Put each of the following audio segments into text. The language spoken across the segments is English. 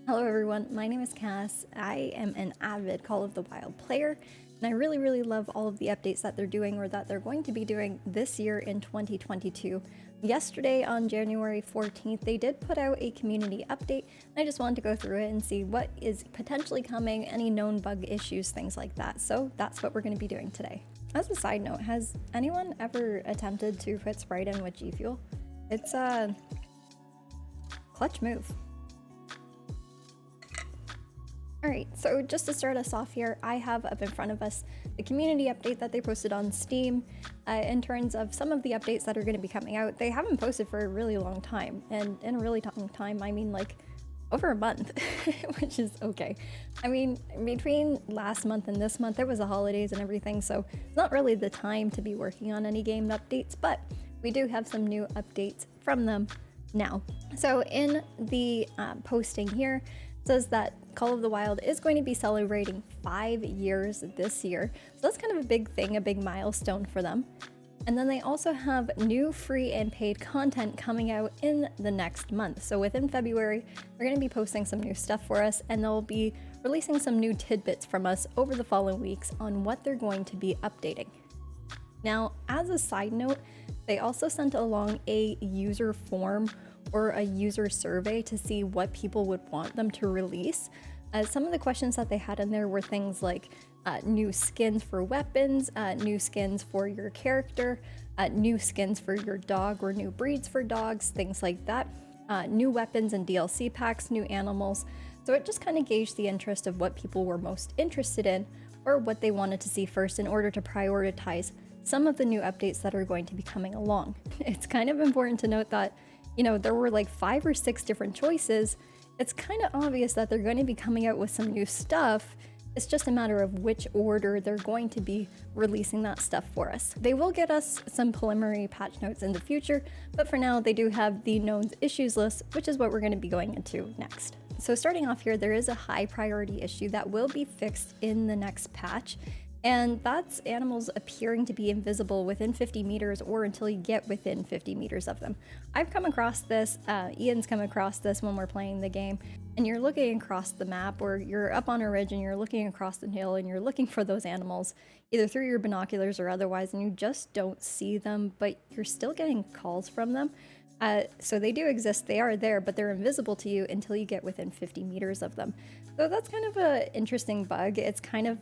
Hello everyone, my name is Cass. I am an avid Call of the Wild player, and I really love all of the updates that they're doing or that they're going to be doing this year in 2022. Yesterday on January 14th, they did put out a community update, and I just wanted to go through it and see what is potentially coming, any known bug issues, things like that. So that's what we're going to be doing today. As a side note, has anyone ever attempted to put Sprite in with G Fuel? It's a clutch move. Alright, so just to start us off here, I have up in front of us the community update that they posted on Steam. In terms of some of the updates that are going to be coming out, they haven't posted for a really long time, and in a really long time I mean like over a month, which is okay. I mean, between last month and this month there was the holidays and everything, so it's not really the time to be working on any game updates, but we do have some new updates from them now. So in the posting here, it says that Call of the Wild is going to be celebrating 5 years this year. So that's kind of a big thing, a big milestone for them. And then they also have new free and paid content coming out in the next month. So within February, they're going to be posting some new stuff for us, and they'll be releasing some new tidbits from us over the following weeks on what they're going to be updating. Now, as a side note, they also sent along a user form or a user survey to see what people would want them to release. Some of the questions that they had in there were things like new skins for weapons, new skins for your character, new skins for your dog or new breeds for dogs, things like that, new weapons and DLC packs, new animals. So it just kind of gauged the interest of what people were most interested in or what they wanted to see first in order to prioritize some of the new updates that are going to be coming along. It's kind of important to note that, you know, there were like 5 or 6 different choices. It's kind of obvious that they're going to be coming out with some new stuff. It's just a matter of which order they're going to be releasing that stuff for us. They will get us some preliminary patch notes in the future, but for now they do have the known issues list, which is what we're going to be going into next. So starting off here, there is a high priority issue that will be fixed in the next patch. And that's animals appearing to be invisible within 50 meters or until you get within 50 meters of them. I've come across this, Ian's come across this when we're playing the game, and you're looking across the map or you're up on a ridge and you're looking across the hill and you're looking for those animals either through your binoculars or otherwise, and you just don't see them, but you're still getting calls from them. So they do exist, they are there, but they're invisible to you until you get within 50 meters of them. So that's kind of an interesting bug. It's kind of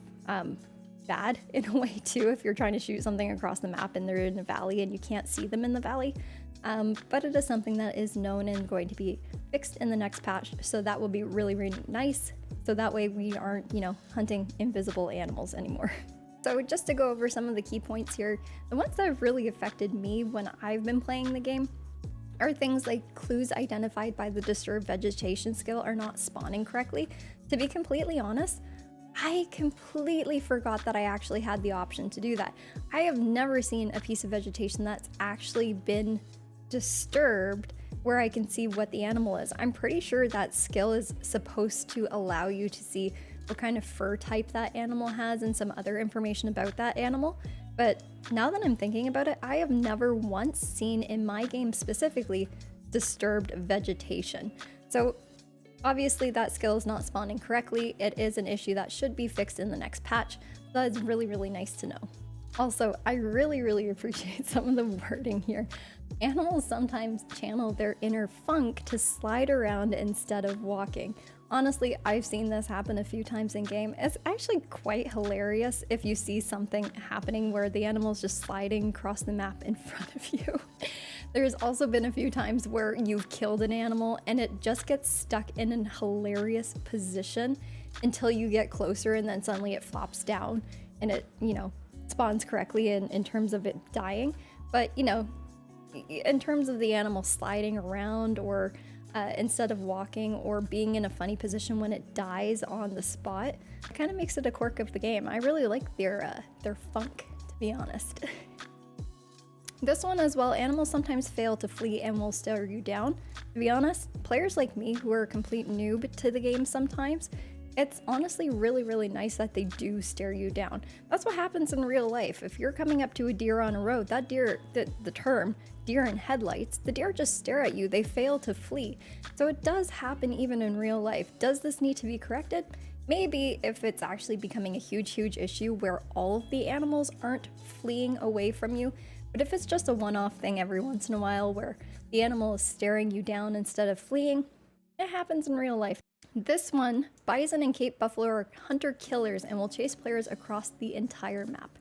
bad in a way too if you're trying to shoot something across the map and they're in a valley and you can't see them in the valley, but it is something that is known and going to be fixed in the next patch, so that will be really nice, so that way we aren't, you know, hunting invisible animals anymore. So just to go over some of the key points here, the ones that have really affected me when I've been playing the game are things like clues identified by the disturbed vegetation skill are not spawning correctly. To be completely honest, I completely forgot that I actually had the option to do that. I have never seen a piece of vegetation that's actually been disturbed where I can see what the animal is. I'm pretty sure that skill is supposed to allow you to see what kind of fur type that animal has and some other information about that animal. But now that I'm thinking about it, I have never once seen in my game specifically disturbed vegetation. So obviously that skill is not spawning correctly. It is an issue that should be fixed in the next patch. That's really nice to know. Also, I really appreciate some of the wording here. Animals sometimes channel their inner funk to slide around instead of walking. Honestly, I've seen this happen a few times in game. It's actually quite hilarious if you see something happening where the animal's just sliding across the map in front of you. There's also been a few times where you've killed an animal and it just gets stuck in an hilarious position until you get closer, and then suddenly it flops down and it, you know, spawns correctly in terms of it dying. But, you know, in terms of the animal sliding around or instead of walking or being in a funny position when it dies on the spot, it kind of makes it a quirk of the game. I really like their funk, to be honest. This one as well, animals sometimes fail to flee and will stare you down. To be honest, players like me who are a complete noob to the game sometimes, It's honestly really, really nice that they do stare you down. That's what happens in real life. If you're coming up to a deer on a road, that deer, the term deer in headlights, the deer just stare at you. They fail to flee. So it does happen even in real life. Does this need to be corrected? Maybe if it's actually becoming a huge, huge issue where all of the animals aren't fleeing away from you. But if it's just a one-off thing every once in a while where the animal is staring you down instead of fleeing, it happens in real life. This one, bison and Cape buffalo are hunter killers and will chase players across the entire map.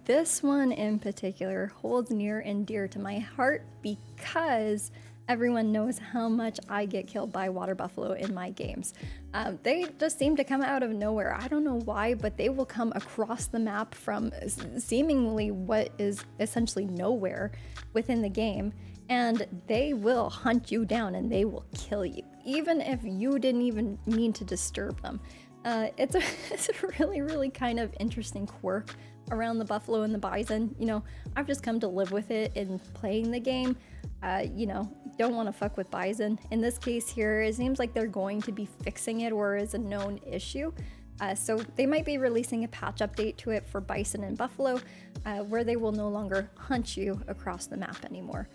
This one in particular holds near and dear to my heart because everyone knows how much I get killed by water buffalo in my games. They just seem to come out of nowhere. I don't know why, but they will come across the map from seemingly what is essentially nowhere within the game, and they will hunt you down and they will kill you, even if you didn't even mean to disturb them. It's a really, really kind of interesting quirk around the buffalo and the bison. You know, I've just come to live with it in playing the game. You know, don't want to fuck with bison. In this case here, it seems like they're going to be fixing it or is a known issue. So they might be releasing a patch update to it for bison and buffalo, where they will no longer hunt you across the map anymore.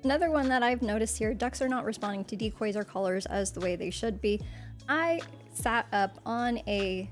Another one that I've noticed here, ducks are not responding to decoys or collars as the way they should be. I sat up on a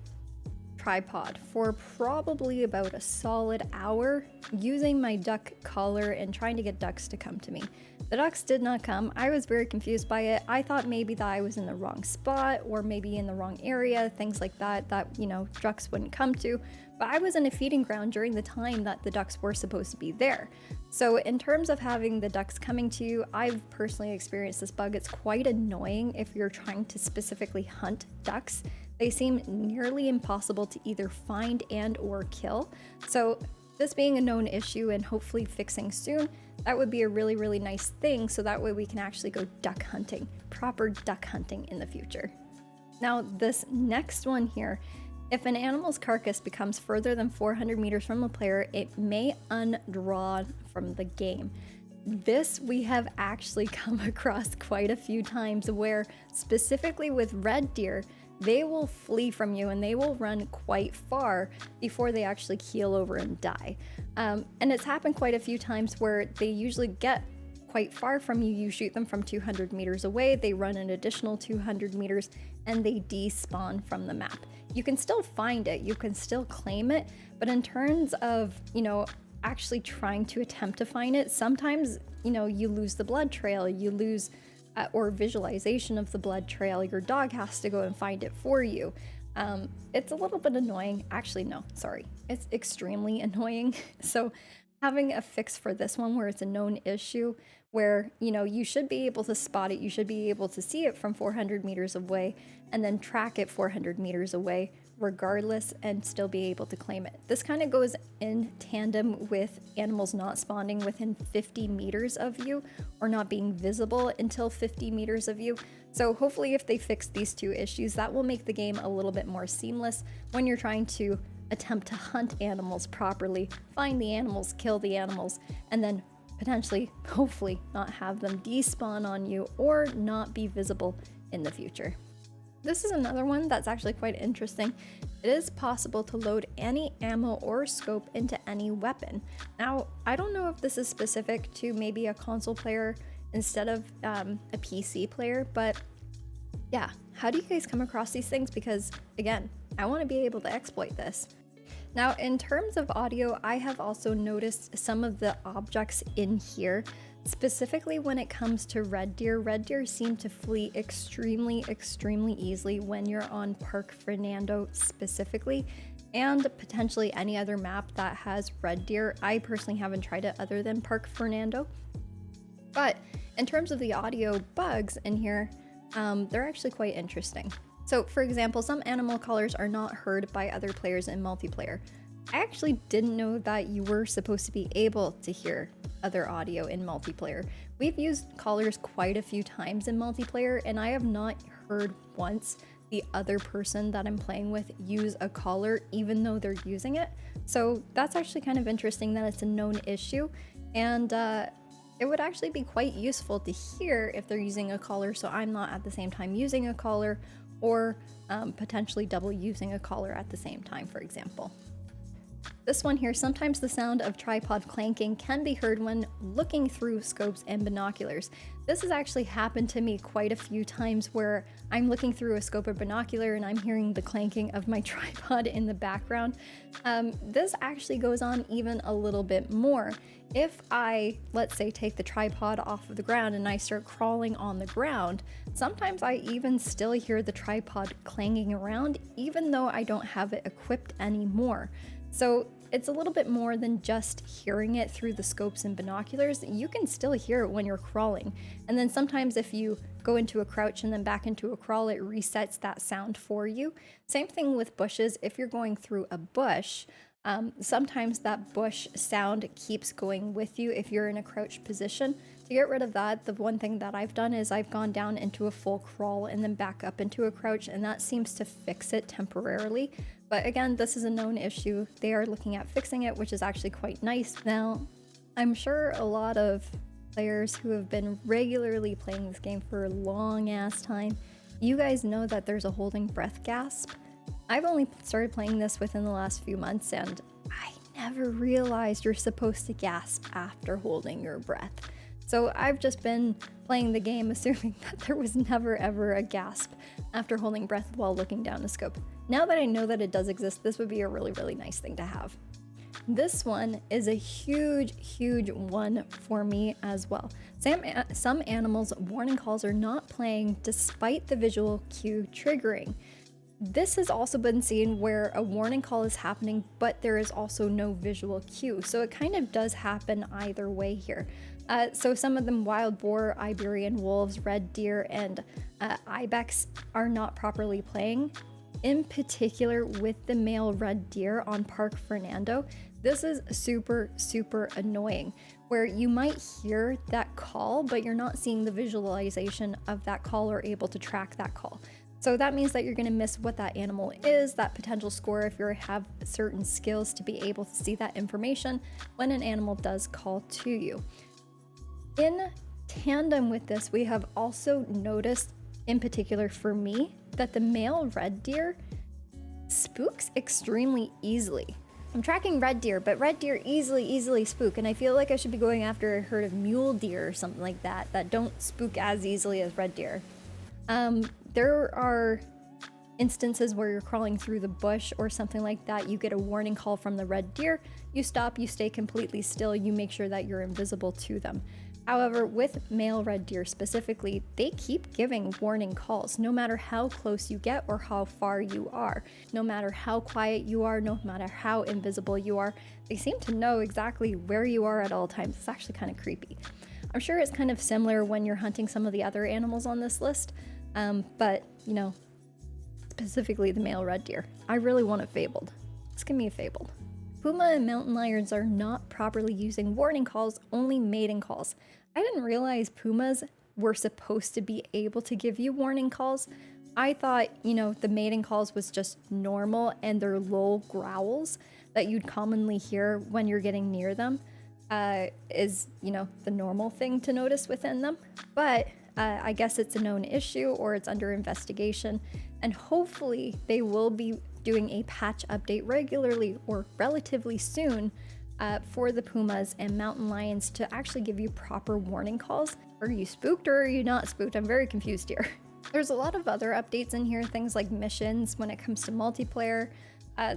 tripod for probably about a solid hour using my duck collar and trying to get ducks to come to me. The ducks did not come. I was very confused by it. I thought maybe that I was in the wrong spot or maybe in the wrong area, things like that, you know, ducks wouldn't come to. But I was in a feeding ground during the time that the ducks were supposed to be there. So in terms of having the ducks coming to you, I've personally experienced this bug. It's quite annoying if you're trying to specifically hunt ducks. They seem nearly impossible to either find and or kill. So this being a known issue and hopefully fixing soon, that would be a really, really nice thing. So that way we can actually go duck hunting, proper duck hunting in the future. Now this next one here, if an animal's carcass becomes further than 400 meters from a player, it may undraw from the game. This we have actually come across quite a few times where specifically with red deer, they will flee from you and they will run quite far before they actually keel over and die. And it's happened quite a few times where they usually get quite far from you. You shoot them from 200 meters away, they run an additional 200 meters and they despawn from the map. You can still find it, you can still claim it, but in terms of, you know, actually trying to attempt to find it, sometimes, you know, you lose the blood trail, you lose or visualization of the blood trail. Your dog has to go and find it for you. It's a little bit annoying. Actually, no, sorry. It's extremely annoying. So having a fix for this one where it's a known issue where, you know, you should be able to spot it, you should be able to see it from 400 meters away and then track it 400 meters away regardless and still be able to claim it. This kind of goes in tandem with animals not spawning within 50 meters of you or not being visible until 50 meters of you. So hopefully if they fix these two issues, that will make the game a little bit more seamless when you're trying to attempt to hunt animals properly, find the animals, kill the animals, and then potentially, hopefully, not have them despawn on you or not be visible in the future. This is another one that's actually quite interesting. It is possible to load any ammo or scope into any weapon. Now, I don't know if this is specific to maybe a console player instead of a PC player, but yeah, how do you guys come across these things? Because again, I want to be able to exploit this. Now, in terms of audio, I have also noticed some of the objects in here. Specifically when it comes to red deer seem to flee extremely easily when you're on Park Fernando specifically, and potentially any other map that has red deer. I personally haven't tried it other than Park Fernando. But in terms of the audio bugs in here, they're actually quite interesting. So for example, some animal collars are not heard by other players in multiplayer. I actually didn't know that you were supposed to be able to hear other audio in multiplayer. We've used collars quite a few times in multiplayer and I have not heard once the other person that I'm playing with use a collar even though they're using it. So that's actually kind of interesting that it's a known issue, and it would actually be quite useful to hear if they're using a collar so I'm not at the same time using a collar, or potentially double using a collar at the same time, for example. This one here, sometimes the sound of tripod clanking can be heard when looking through scopes and binoculars. This has actually happened to me quite a few times where I'm looking through a scope or binocular and I'm hearing the clanking of my tripod in the background. This actually goes on even a little bit more. If I, let's say, take the tripod off of the ground and I start crawling on the ground, sometimes I even still hear the tripod clanging around even though I don't have it equipped anymore. So it's a little bit more than just hearing it through the scopes and binoculars. You can still hear it when you're crawling. And then sometimes if you go into a crouch and then back into a crawl, it resets that sound for you. Same thing with bushes. If you're going through a bush, sometimes that bush sound keeps going with you if you're in a crouched position. To get rid of that, the one thing that I've done is I've gone down into a full crawl and then back up into a crouch, and that seems to fix it temporarily. But again, this is a known issue. They are looking at fixing it, which is actually quite nice. Now, I'm sure a lot of players who have been regularly playing this game for a long ass time, you guys know that there's a holding breath gasp. I've only started playing this within the last few months, and I never realized you're supposed to gasp after holding your breath. So I've just been playing the game assuming that there was never ever a gasp after holding breath while looking down a scope. Now that I know that it does exist, this would be a really, really nice thing to have. This one is a huge, huge one for me as well. Some animals' warning calls are not playing despite the visual cue triggering. This has also been seen where a warning call is happening, but there is also no visual cue. So it kind of does happen either way here. So some of them, wild boar, Iberian wolves, red deer, and ibex are not properly playing. In particular with the male red deer on Park Fernando, this is super, super annoying, where you might hear that call, but you're not seeing the visualization of that call or able to track that call. So that means that you're going to miss what that animal is, that potential score if you have certain skills to be able to see that information when an animal does call to you. In tandem with this, we have also noticed, in particular for me, that the male red deer spooks extremely easily. I'm tracking red deer, but red deer easily spook, and I feel like I should be going after a herd of mule deer or something like that don't spook as easily as red deer. There are instances where you're crawling through the bush or something like that, you get a warning call from the red deer, you stop, you stay completely still, you make sure that you're invisible to them. However, with male red deer specifically, they keep giving warning calls no matter how close you get or how far you are. No matter how quiet you are, no matter how invisible you are, they seem to know exactly where you are at all times. It's actually kind of creepy. I'm sure it's kind of similar when you're hunting some of the other animals on this list, but, you know, specifically the male red deer. I really want it fabled. Let's give me a fabled. Puma and mountain lions are not properly using warning calls, only mating calls. I didn't realize pumas were supposed to be able to give you warning calls. I thought, you know, the mating calls was just normal and their low growls that you'd commonly hear when you're getting near them is, you know, the normal thing to notice within them. But I guess it's a known issue or it's under investigation, and hopefully they will be doing a patch update regularly or relatively soon for the pumas and mountain lions to actually give you proper warning calls. Are you spooked or are you not spooked? I'm very confused here. There's a lot of other updates in here, things like missions when it comes to multiplayer.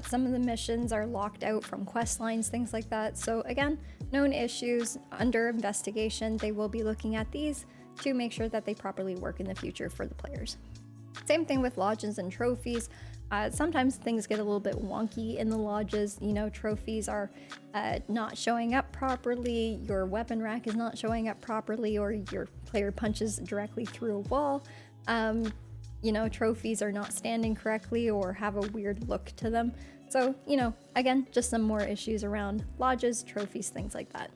Some of the missions are locked out from quest lines, things like that. So again, known issues under investigation. They will be looking at these to make sure that they properly work in the future for the players. Same thing with lodges and trophies. Sometimes things get a little bit wonky in the lodges. You know, trophies are not showing up properly, your weapon rack is not showing up properly, or your player punches directly through a wall. You know, trophies are not standing correctly or have a weird look to them. So, you know, again, just some more issues around lodges, trophies, things like that.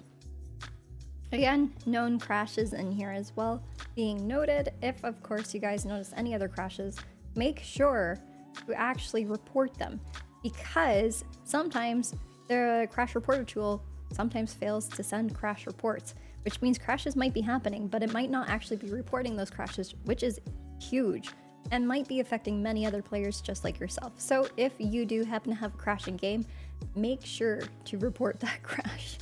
Again, known crashes in here as well being noted. If, of course, you guys notice any other crashes, make sure to actually report them, because sometimes the crash reporter tool sometimes fails to send crash reports, which means crashes might be happening, but it might not actually be reporting those crashes, which is huge. and might be affecting many other players just like yourself. So if you do happen to have a crashing game, make sure to report that crash.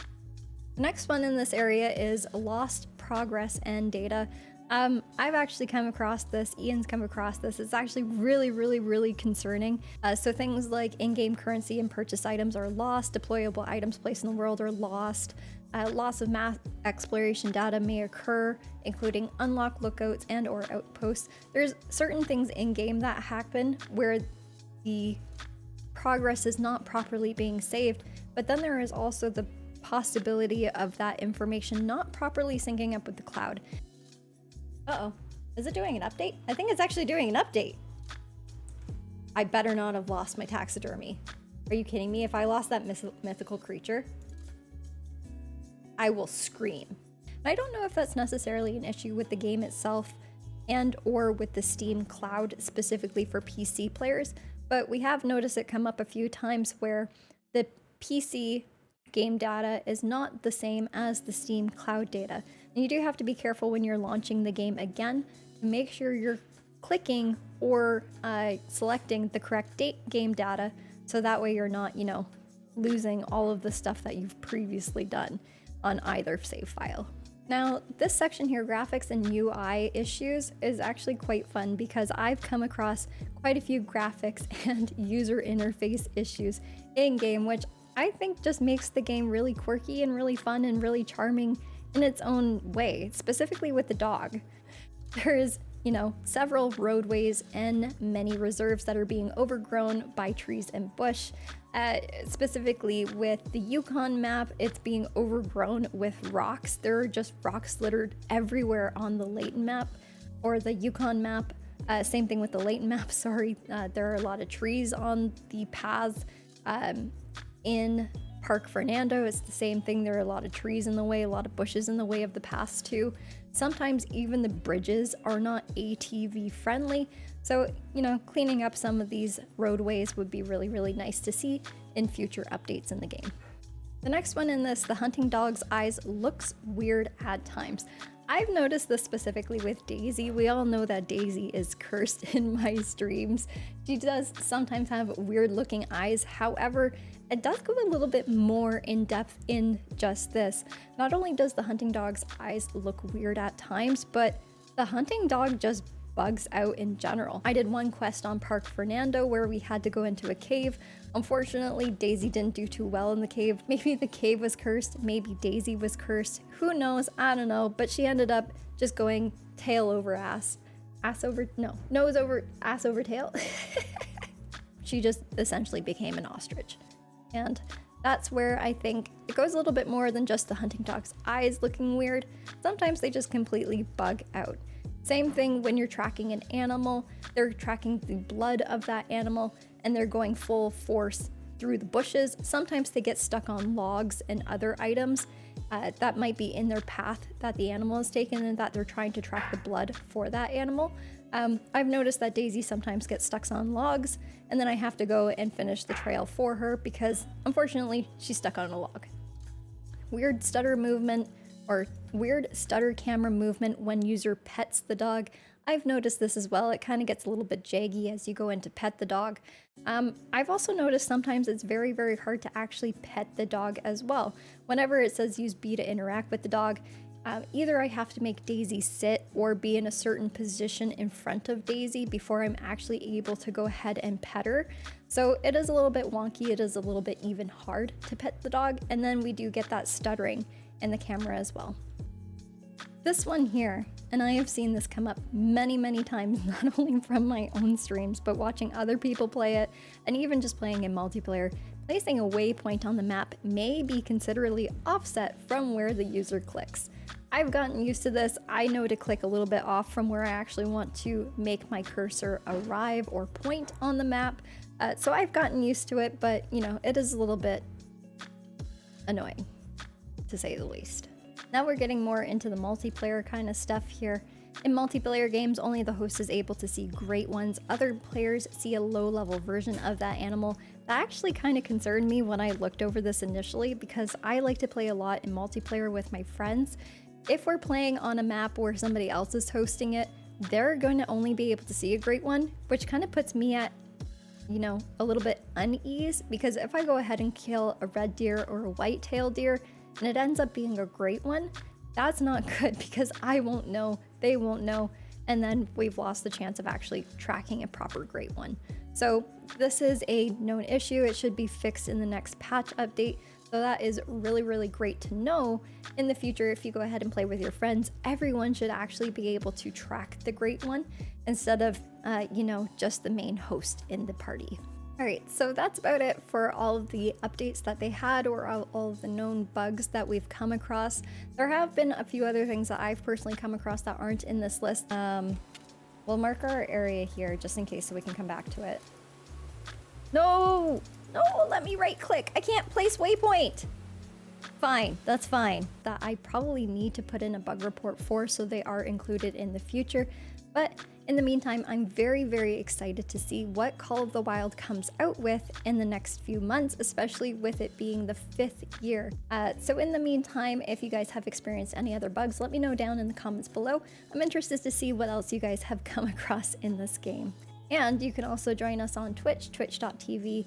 The next one in this area is lost progress and data. I've actually come across this, Ian's come across this. It's actually really concerning. So things like in-game currency and purchase items are lost, deployable items placed in the world are lost, loss of map exploration data may occur, including unlock lookouts and or outposts. There's certain things in-game that happen where the progress is not properly being saved, but then there is also the possibility of that information not properly syncing up with the cloud. Uh-oh, is it doing an update? I think it's actually doing an update. I better not have lost my taxidermy. Are you kidding me? If I lost that mythical creature, I will scream. I don't know if that's necessarily an issue with the game itself and or with the Steam cloud specifically for PC players, but we have noticed it come up a few times where the PC game data is not the same as the Steam cloud data. And you do have to be careful when you're launching the game again to make sure you're clicking or selecting the correct game data, so that way you're not, you know, losing all of the stuff that you've previously done on either save file. Now, this section here, graphics and UI issues, is actually quite fun because I've come across quite a few graphics and user interface issues in game, which I think just makes the game really quirky and really fun and really charming in its own way, specifically with the dog. There's, you know, several roadways and many reserves that are being overgrown by trees and bush. Specifically with the Yukon map, it's being overgrown with rocks. There are just rocks littered everywhere on the Layton map, or the Yukon map. Same thing with the Layton map, sorry. There are a lot of trees on the paths. In Park Fernando, it's the same thing. There are a lot of trees in the way, a lot of bushes in the way of the paths too. Sometimes even the bridges are not ATV friendly. So, you know, cleaning up some of these roadways would be really nice to see in future updates in the game. The next one in this, the hunting dog's eyes looks weird at times. I've noticed this specifically with Daisy. We all know that Daisy is cursed in my streams. She does sometimes have weird looking eyes. However, it does go a little bit more in depth in just this. Not only does the hunting dog's eyes look weird at times, but the hunting dog just bugs out in general. I did one quest on Park Fernando where we had to go into a cave. Unfortunately, Daisy didn't do too well in the cave. Maybe the cave was cursed, maybe Daisy was cursed. Who knows? I don't know, but she ended up just going tail over ass. Nose over ass over tail. She just essentially became an ostrich. And that's where I think it goes a little bit more than just the hunting dog's eyes looking weird. Sometimes they just completely bug out. Same thing when you're tracking an animal, they're tracking the blood of that animal and they're going full force through the bushes. Sometimes they get stuck on logs and other items that might be in their path that the animal has taken and that they're trying to track the blood for that animal. I've noticed that Daisy sometimes gets stuck on logs and then I have to go and finish the trail for her because unfortunately she's stuck on a log. Weird stutter movement or weird stutter camera movement when user pets the dog. I've noticed this as well. It kind of gets a little bit jaggy as you go in to pet the dog. I've also noticed sometimes it's very hard to actually pet the dog as well. Whenever it says use B to interact with the dog, either I have to make Daisy sit or be in a certain position in front of Daisy before I'm actually able to go ahead and pet her. So it is a little bit wonky. It is a little bit even hard to pet the dog. And then we do get that stuttering in the camera as well. This one here, and I have seen this come up many times, not only from my own streams, but watching other people play it, and even just playing in multiplayer, placing a waypoint on the map may be considerably offset from where the user clicks. I've gotten used to this. I know to click a little bit off from where I actually want to make my cursor arrive or point on the map. So I've gotten used to it, but you know, it is a little bit annoying, to say the least. Now we're getting more into the multiplayer kind of stuff here. In multiplayer games, only the host is able to see great ones. Other players see a low-level version of that animal. That actually kind of concerned me when I looked over this initially because I like to play a lot in multiplayer with my friends. If we're playing on a map where somebody else is hosting it, they're going to only be able to see a great one, which kind of puts me at, you know, a little bit unease, because if I go ahead and kill a red deer or a white-tailed deer and it ends up being a great one, that's not good because I won't know, they won't know, and then we've lost the chance of actually tracking a proper great one. So this is a known issue. It should be fixed in the next patch update. So that is really, really great to know. In the future, if you go ahead and play with your friends, everyone should actually be able to track the great one instead of, you know, just the main host in the party. All right, so that's about it for all of the updates that they had, or all of the known bugs that we've come across. There have been a few other things that I've personally come across that aren't in this list. We'll mark our area here just in case so we can come back to it. No, let me right click. I can't place waypoint. Fine, that's fine. That I probably need to put in a bug report for, so they are included in the future. But in the meantime, I'm very, very excited to see what Call of the Wild comes out with in the next few months, especially with it being the 5th year. So in the meantime, if you guys have experienced any other bugs, let me know down in the comments below. I'm interested to see what else you guys have come across in this game. And you can also join us on Twitch, twitch.tv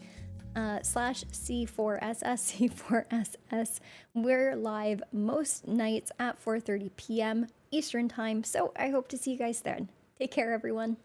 /C4SS. We're live most nights at 4:30 p.m. Eastern time, so I hope to see you guys then. Take care, everyone.